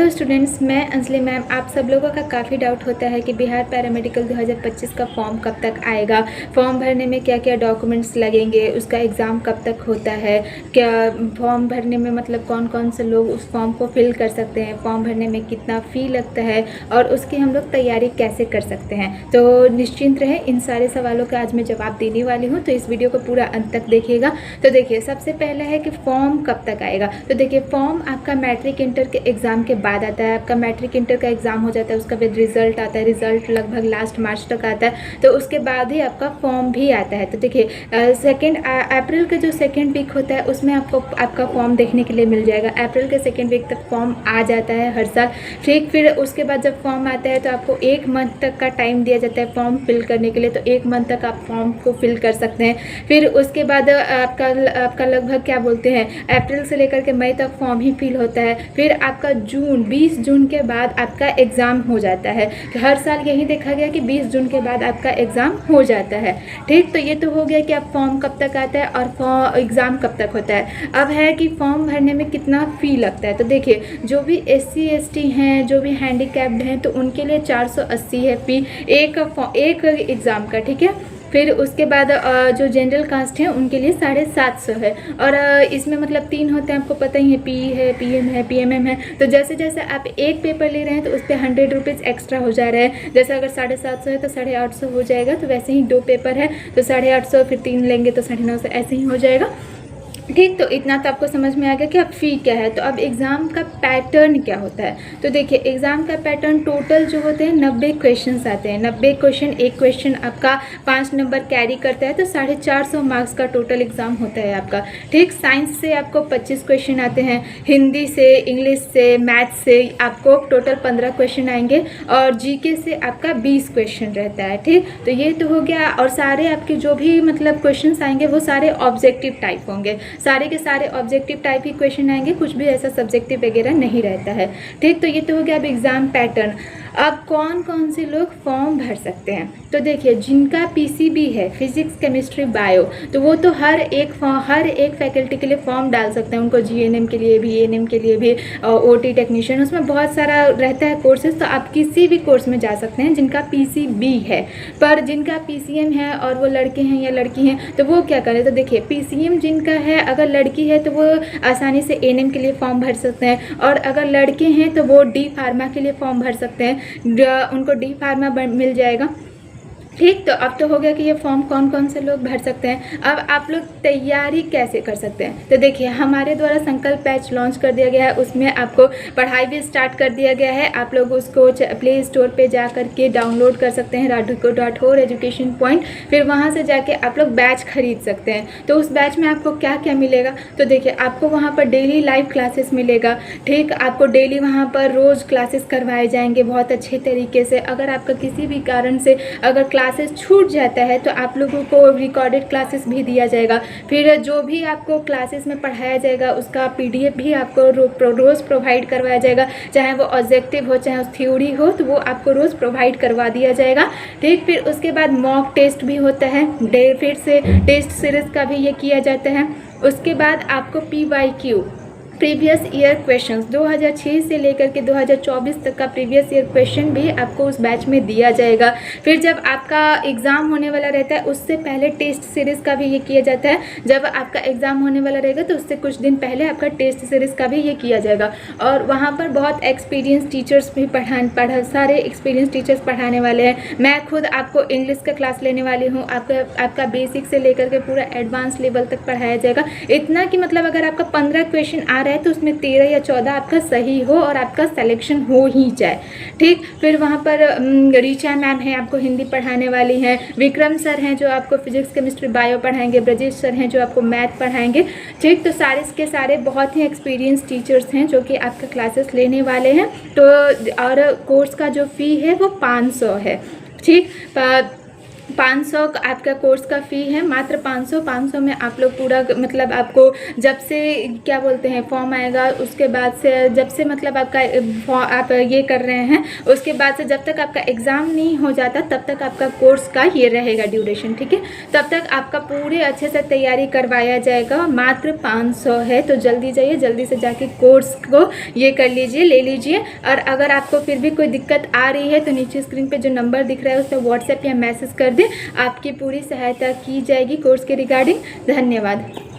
Hello students, मैं Anjali ma'am. आप सब लोगों का काफ़ी डाउट होता है कि बिहार पैरामेडिकल 2025 का फॉर्म कब तक आएगा, फॉर्म भरने में क्या क्या डॉक्यूमेंट्स लगेंगे, उसका एग्ज़ाम कब तक होता है, क्या फॉर्म भरने में मतलब कौन कौन से लोग उस फॉर्म को फिल कर सकते हैं, फॉर्म भरने में कितना फ़ी लगता है और उसकी हम लोग तैयारी कैसे कर सकते हैं। तो निश्चिंत रहे, इन सारे सवालों का आज मैं जवाब देने वाली हूँ, तो इस वीडियो को पूरा अंत तक देखिएगा। तो देखिए, सबसे पहला है कि फॉर्म कब तक आएगा। तो देखिए, फॉर्म आपका मैट्रिक इंटर के एग्ज़ाम के बाद आता है। आपका मैट्रिक इंटर का एग्ज़ाम हो जाता है, उसका फिर रिजल्ट आता है। रिजल्ट लगभग लास्ट मार्च तक आता है, तो उसके बाद ही आपका फॉर्म भी आता है। तो देखिए, अप्रैल का जो सेकेंड वीक होता है उसमें आपको आपका फॉर्म देखने के लिए मिल जाएगा। अप्रैल के सेकेंड वीक तक फॉर्म आ जाता है हर साल। ठीक, फिर उसके बाद जब फॉर्म आता है तो आपको 1 मंथ तक का टाइम दिया जाता है फॉर्म फिल करने के लिए। तो 1 मंथ तक आप फॉर्म को फिल कर सकते हैं। फिर उसके बाद आपका लगभग क्या बोलते हैं, अप्रैल से लेकर के मई तक फॉर्म ही फिल होता है। फिर आपका 20 जून के बाद आपका एग्ज़ाम हो जाता है। हर साल यही देखा गया कि 20 जून के बाद आपका एग्ज़ाम हो जाता है। ठीक, तो ये तो हो गया कि आप फॉर्म कब तक आता है और एग्ज़ाम कब तक होता है। अब है कि फॉर्म भरने में कितना फ़ी लगता है। तो देखिए, जो भी SC ST हैं, जो भी हैंडीकैप्ड हैं, तो उनके लिए 480 है फ़ी एक एग्ज़ाम का। ठीक है, फिर उसके बाद जो जनरल कास्ट है उनके लिए 750 है। और इसमें मतलब 3 होते हैं, आपको पता ही है, PE है, PM है, PMM है। तो जैसे जैसे आप एक पेपर ले रहे हैं तो उस पर 100 रुपीज़ एक्स्ट्रा हो जा रहा है। जैसे अगर 750 है तो 850 हो जाएगा। तो वैसे ही 2 पेपर है तो 850, फिर 3 लेंगे तो 950, ऐसे ही हो जाएगा। ठीक, तो इतना तो आपको समझ में आ गया कि अब फ़ी क्या है। तो अब एग्ज़ाम का पैटर्न क्या होता है। तो देखिए, एग्ज़ाम का पैटर्न टोटल जो होते हैं 90 क्वेश्चंस आते हैं। 90 क्वेश्चन, एक क्वेश्चन आपका 5 नंबर कैरी करता है, तो 450 मार्क्स का टोटल एग्ज़ाम होता है आपका। ठीक, साइंस से आपको 25 क्वेश्चन आते हैं, हिंदी से, इंग्लिश से, मैथ से आपको टोटल 15 क्वेश्चन आएंगे और GK से आपका 20 क्वेश्चन रहता है। ठीक, तो ये तो हो गया। और सारे आपके जो भी मतलब क्वेश्चन आएंगे वो सारे ऑब्जेक्टिव टाइप होंगे। सारे के सारे ऑब्जेक्टिव टाइप ही क्वेश्चन आएंगे, कुछ भी ऐसा सब्जेक्टिव वगैरह नहीं रहता है। ठीक, तो ये तो हो गया अब एग्ज़ाम पैटर्न। अब कौन कौन से लोग फॉर्म भर सकते हैं। तो देखिए, जिनका PCB है, फिजिक्स, केमिस्ट्री, बायो, तो वो तो हर एक फैकल्टी के लिए फॉर्म डाल सकते हैं। उनको GNM के लिए भी, ANM के लिए भी, OT टेक्नीशियन, उसमें बहुत सारा रहता है कोर्सेज। तो आप किसी भी कोर्स में जा सकते हैं जिनका PCB है। पर जिनका PCM है और वो लड़के हैं या लड़की हैं, तो वो क्या करें। तो देखिए, PCM जिनका है, अगर लड़की है तो वो आसानी से ANM के लिए फॉर्म भर सकते हैं, और अगर लड़के हैं तो वो D फार्मा के लिए फॉर्म भर सकते हैं, उनको D फार्मा मिल जाएगा। ठीक, तो अब तो हो गया कि ये फॉर्म कौन कौन से लोग भर सकते हैं। अब आप लोग तैयारी कैसे कर सकते हैं। तो देखिए, हमारे द्वारा संकल्प बैच लॉन्च कर दिया गया है, उसमें आपको पढ़ाई भी स्टार्ट कर दिया गया है। आप लोग उसको प्ले स्टोर पे जा करके डाउनलोड कर सकते हैं, radhiko.org एजुकेशन पॉइंट। फिर वहाँ से जाके आप लोग बैच खरीद सकते हैं। तो उस बैच में आपको क्या क्या मिलेगा। तो देखिए, आपको वहाँ पर डेली लाइव क्लासेस मिलेगा। ठीक, आपको डेली वहाँ पर रोज़ क्लासेस करवाए जाएंगे बहुत अच्छे तरीके से। अगर आपका किसी भी कारण से अगर क्लासेस छूट जाता है तो आप लोगों को रिकॉर्डेड क्लासेस भी दिया जाएगा। फिर जो भी आपको क्लासेस में पढ़ाया जाएगा उसका PDF भी आपको रोज़ प्रोवाइड करवाया जाएगा। चाहे वो ऑब्जेक्टिव हो, चाहे थ्योरी हो, तो वो आपको रोज़ प्रोवाइड करवा दिया जाएगा। ठीक, फिर उसके बाद मॉक टेस्ट भी होता है, फिर से टेस्ट सीरीज़ का भी ये किया जाता है। उसके बाद आपको PYQ, प्रीवियस ईयर क्वेश्चंस, 2006 से लेकर के 2024 तक का प्रीवियस ईयर क्वेश्चन भी आपको उस बैच में दिया जाएगा। फिर जब आपका एग्ज़ाम होने वाला रहता है उससे पहले टेस्ट सीरीज़ का भी ये किया जाता है। जब आपका एग्ज़ाम होने वाला रहेगा तो उससे कुछ दिन पहले आपका टेस्ट सीरीज़ का भी ये किया जाएगा। और वहाँ पर बहुत एक्सपीरियंस टीचर्स भी सारे एक्सपीरियंस टीचर्स पढ़ाने वाले हैं। मैं खुद आपको इंग्लिश का क्लास लेने वाली हूँ। आपका बेसिक से लेकर के पूरा एडवांस लेवल तक पढ़ाया जाएगा। इतना कि मतलब अगर आपका 15 क्वेश्चन आ रहा है तो उसमें 13 या 14 आपका सही हो और आपका सिलेक्शन हो ही जाए। ठीक, फिर वहाँ पर रीचा मैम है, आपको हिंदी पढ़ाने वाली हैं। विक्रम सर हैं जो आपको फिजिक्स, केमिस्ट्री, बायो पढ़ाएंगे। ब्रजेश सर हैं जो आपको मैथ पढ़ाएंगे। ठीक, तो सारे के सारे बहुत ही एक्सपीरियंस टीचर्स हैं जो कि आपका क्लासेस लेने वाले हैं। तो और कोर्स का जो फ़ी है वो 500 है। ठीक, 500 आपका कोर्स का फ़ी है, मात्र 500 में आप लोग पूरा मतलब आपको जब से क्या बोलते हैं फॉर्म आएगा उसके बाद से जब से मतलब आपका आप ये कर रहे हैं उसके बाद से जब तक आपका एग्ज़ाम नहीं हो जाता तब तक आपका कोर्स का ये रहेगा ड्यूरेशन, ठीक है। तब तक आपका पूरे अच्छे से तैयारी करवाया जाएगा। मात्र 500 है, तो जल्दी जाइए, जल्दी से जाके कोर्स को ये कर लीजिए, ले लीजिए। और अगर आपको फिर भी कोई दिक्कत आ रही है तो नीचे स्क्रीन पे जो नंबर दिख रहा है उस पर व्हाट्सएप या मैसेज कर दें, आपकी पूरी सहायता की जाएगी कोर्स के रिगार्डिंग। धन्यवाद।